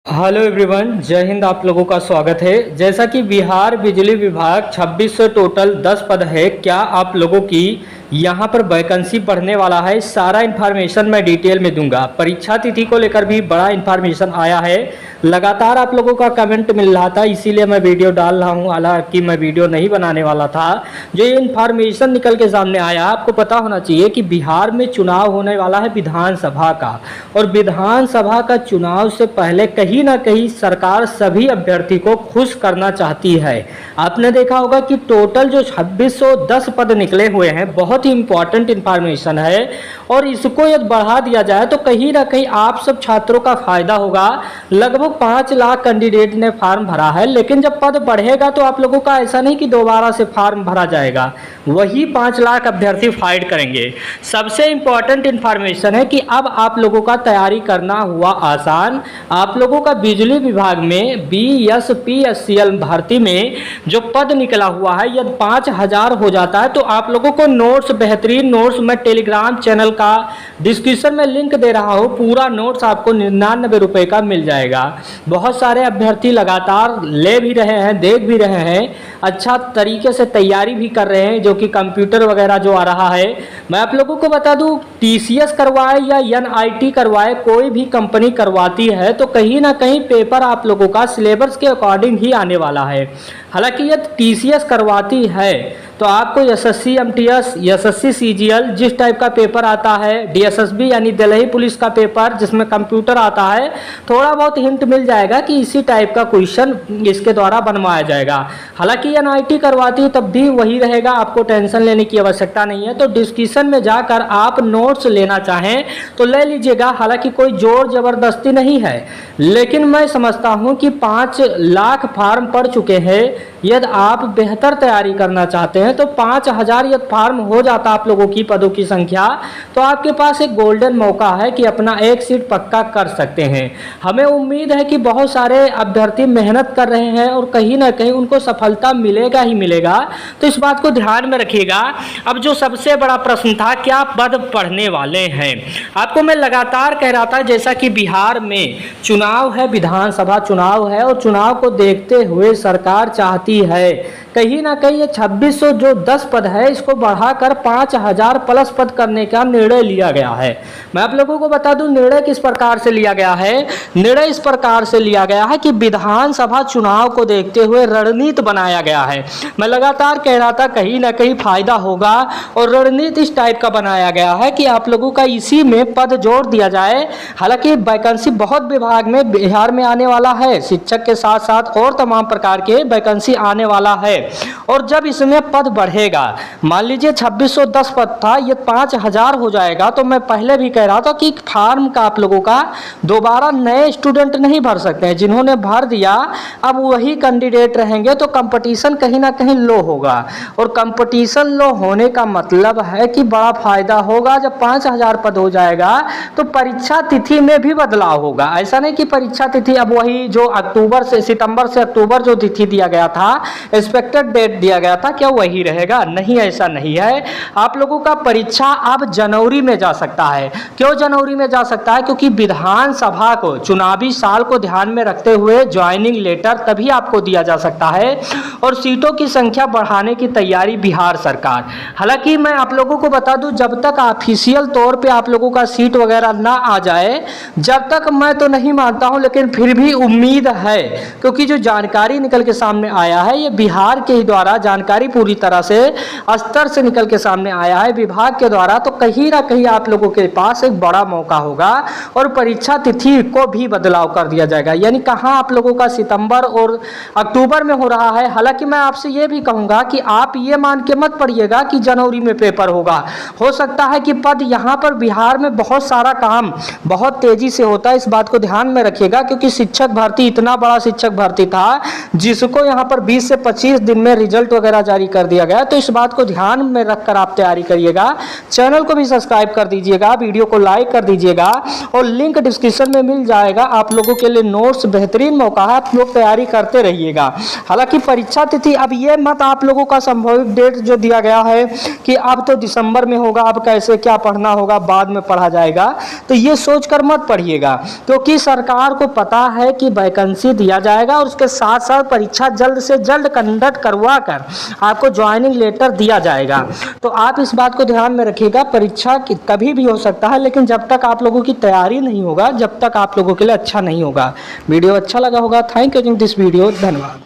Hello everyone, जय हिंद। आप लोगों का स्वागत है। जैसा कि बिहार बिजली विभाग 2600 टोटल 10 पद है। क्या आप लोगों की यहाँ पर वैकेंसी बढ़ने वाला है, सारा इन्फॉर्मेशन मैं डिटेल में दूंगा। परीक्षा तिथि को लेकर भी बड़ा इन्फॉर्मेशन आया है। लगातार आप लोगों का कमेंट मिल रहा था, इसीलिए मैं वीडियो डाल रहा हूँ। हालांकि मैं वीडियो नहीं बनाने वाला था। जो ये इन्फॉर्मेशन निकल के सामने आया, आपको पता होना चाहिए कि बिहार में चुनाव होने वाला है विधानसभा का, और विधानसभा का चुनाव से पहले कहीं ना कहीं सरकार सभी अभ्यर्थी को खुश करना चाहती है। आपने देखा होगा कि टोटल जो 2610 पद निकले हुए हैं, बहुत ही इंपॉर्टेंट इंफॉर्मेशन है, और इसको यदि बढ़ा दिया जाए तो कहीं ना कहीं आप सब छात्रों का फायदा होगा। लगभग 5 लाख कैंडिडेट ने फॉर्म भरा है, लेकिन जब पद बढ़ेगा तो आप लोगों का ऐसा नहीं कि दोबारा से फॉर्म भरा जाएगा, वही 5 लाख अभ्यर्थी फाइट करेंगे। सबसे इंपॉर्टेंट इंफॉर्मेशन है कि अब आप लोगों का तैयारी करना हुआ आसान। आप लोगों का बिजली विभाग में BSPSCL भर्ती में जो पद निकला हुआ है, यदि 5000 हो जाता है तो आप लोगों को नोट्स, बेहतरीन नोट्स मैं टेलीग्राम चैनल का डिस्क्रिप्शन में लिंक दे रहा हूँ। पूरा नोट्स आपको 99 रुपये का मिल जाएगा। बहुत सारे अभ्यर्थी लगातार ले भी रहे हैं, देख भी रहे हैं, अच्छा तरीके से तैयारी भी कर रहे हैं, जो कि कंप्यूटर वगैरह जो आ रहा है। मैं आप लोगों को बता दूं, TCS करवाए या NIT करवाए, कोई भी कंपनी करवाती है तो कहीं ना कहीं पेपर आप लोगों का सिलेबस के अकॉर्डिंग ही आने वाला है। हालांकि यदि TCS करवाती है तो आपको SSC MTS, SSC CGL जिस टाइप का पेपर आता है, DSSB यानी दिल्ली पुलिस का पेपर जिसमें कंप्यूटर आता है, थोड़ा बहुत हिंट मिल जाएगा कि इसी टाइप का क्वेश्चन इसके द्वारा बनवाया जाएगा। हालांकि NIT करवाती है तब भी वही रहेगा, आपको टेंशन लेने की आवश्यकता नहीं है। तो डिस्क्रिप्शन में जाकर आप नोट्स लेना चाहें तो ले लीजिएगा। हालांकि कोई जोर जबरदस्ती नहीं है, लेकिन मैं समझता हूं कि 5 लाख फार्म पड़ चुके हैं। यदि आप बेहतर तैयारी करना चाहते हैं तो 5000 यदि फार्म हो जाता आप लोगों की पदों की संख्या, तो आपके पास एक गोल्डन मौका है कि अपना एक सीट पक्का कर सकते हैं। हमें उम्मीद है कि बहुत सारे अभ्यर्थी मेहनत कर रहे हैं और कहीं ना कहीं उनको सफलता मिलेगा ही मिलेगा, तो इस बात को ध्यान में रखिएगा। अब जो सबसे बड़ा प्रश्न था, क्या पद पढ़ने वाले हैं, आपको मैं लगातार कह रहा था, जैसा कि बिहार में चुनाव है, विधानसभा चुनाव है, और चुनाव को देखते हुए सरकार चाहती है कहीं ना कहीं ये 2600 जो 10 पद है, इसको बढ़ाकर 5000 प्लस पद करने का निर्णय लिया गया है। मैं आप लोगों को बता दूं, निर्णय किस प्रकार से लिया गया है। निर्णय इस प्रकार से लिया गया है कि विधानसभा चुनाव को देखते हुए रणनीति बनाया गया है। मैं लगातार कह रहा था कहीं ना कहीं फायदा होगा, और रणनीति इस टाइप का बनाया गया है कि आप लोगों का इसी में पद जोड़ दिया जाए। हालांकि वैकेंसी बहुत विभाग में बिहार में आने वाला है, शिक्षक के साथ साथ और तमाम प्रकार के वैकेंसी आने वाला है। और जब इसमें पद बढ़ेगा, मान लीजिए 2610 पद था, ये 5000 हो जाएगा, तो मैं पहले भी कह रहा था कि फार्म का आप लोगों का दोबारा नए स्टूडेंट नहीं भर सकते हैं। जिन्होंने भर दिया अब वही कैंडिडेट रहेंगे, तो कंपटीशन कहीं ना कहीं लो होगा, और कंपटीशन लो होने का मतलब है कि बड़ा फायदा होगा। जब 5000 पद हो जाएगा तो परीक्षा तिथि में भी बदलाव होगा। ऐसा नहीं कि परीक्षा तिथि अब वही जो सितंबर से अक्टूबर जो तिथि दिया गया था, एक्सपेक्टेड डेट दिया गया था, क्या वही रहेगा? नहीं, ऐसा नहीं है। आप लोगों का परीक्षा अब जनवरी में जा सकता है। क्यों जनवरी में जा सकता है? क्योंकि विधानसभा को, चुनावी साल को ध्यान में रखते हुए ज्वाइनिंग लेटर तभी आपको दिया जा सकता है, और सीटों की संख्या बढ़ाने की तैयारी बिहार सरकार। हालांकि मैं आप लोगों को बता दूं, जब तक ऑफिशियल तौर पे आप लोगों का सीट वगैरह ना आ जाए, जब तक मैं तो नहीं मानता हूं, लेकिन फिर भी उम्मीद है, क्योंकि जो जानकारी निकल के सामने आया है, ये बिहार के द्वारा जानकारी पूरी तरह से स्तर से निकल के सामने आया है विभाग के द्वारा, तो कहीं ना कहीं आप लोगों के पास एक बड़ा मौका होगा, और परीक्षा तिथि को भी बदलाव कर दिया जाएगा। यानी कहाँ आप लोगों का सितंबर और अक्टूबर में हो रहा है। हालांकि मैं आपसे ये भी कहूँगा कि आप ये मान के मत पढ़िएगा कि जनवरी में पेपर होगा। हो सकता है कि पद यहाँ पर बिहार में बहुत सारा काम बहुत तेजी से होता है, इस बात को ध्यान में रखिएगा, क्योंकि शिक्षक भर्ती इतना बड़ा शिक्षक भर्ती था जिसको यहाँ पर 20 से 25 दिन में रिजल्ट वगैरह जारी कर दिया गया। तो इस बात को ध्यान में रखकर आप तैयारी करिएगा। चैनल को भी सब्सक्राइब कर दीजिएगा, वीडियो को लाइक कर दीजिएगा और लिंक डिस्क्रिप्शन में मिल जाएगा। आप लोगों के लिए नोट्स बेहतरीन मौका है, आप लोग तैयारी करते रहिएगा। हालांकि परीक्षा तिथि अब ये मत आप लोगों का संभावित डेट जो दिया गया है कि अब तो दिसंबर में होगा, अब कैसे क्या पढ़ना होगा, बाद में पढ़ा जाएगा, तो ये सोचकर मत पढ़िएगा, क्योंकि सरकार को पता है कि वैकेंसी दिया जाएगा और उसके साथ साथ परीक्षा जल्द से जल्द कंडक्ट करवा कर आपको ज्वाइनिंग लेटर दिया जाएगा। तो आप इस बात को ध्यान में रखिएगा, परीक्षा कभी भी हो सकता है, लेकिन जब तक आप लोगों की तैयारी नहीं होगा, जब तक आप लोगों के लिए अच्छा नहीं होगा। वीडियो अच्छा लगा होगा, थैंक यू दिस वीडियो, धन्यवाद।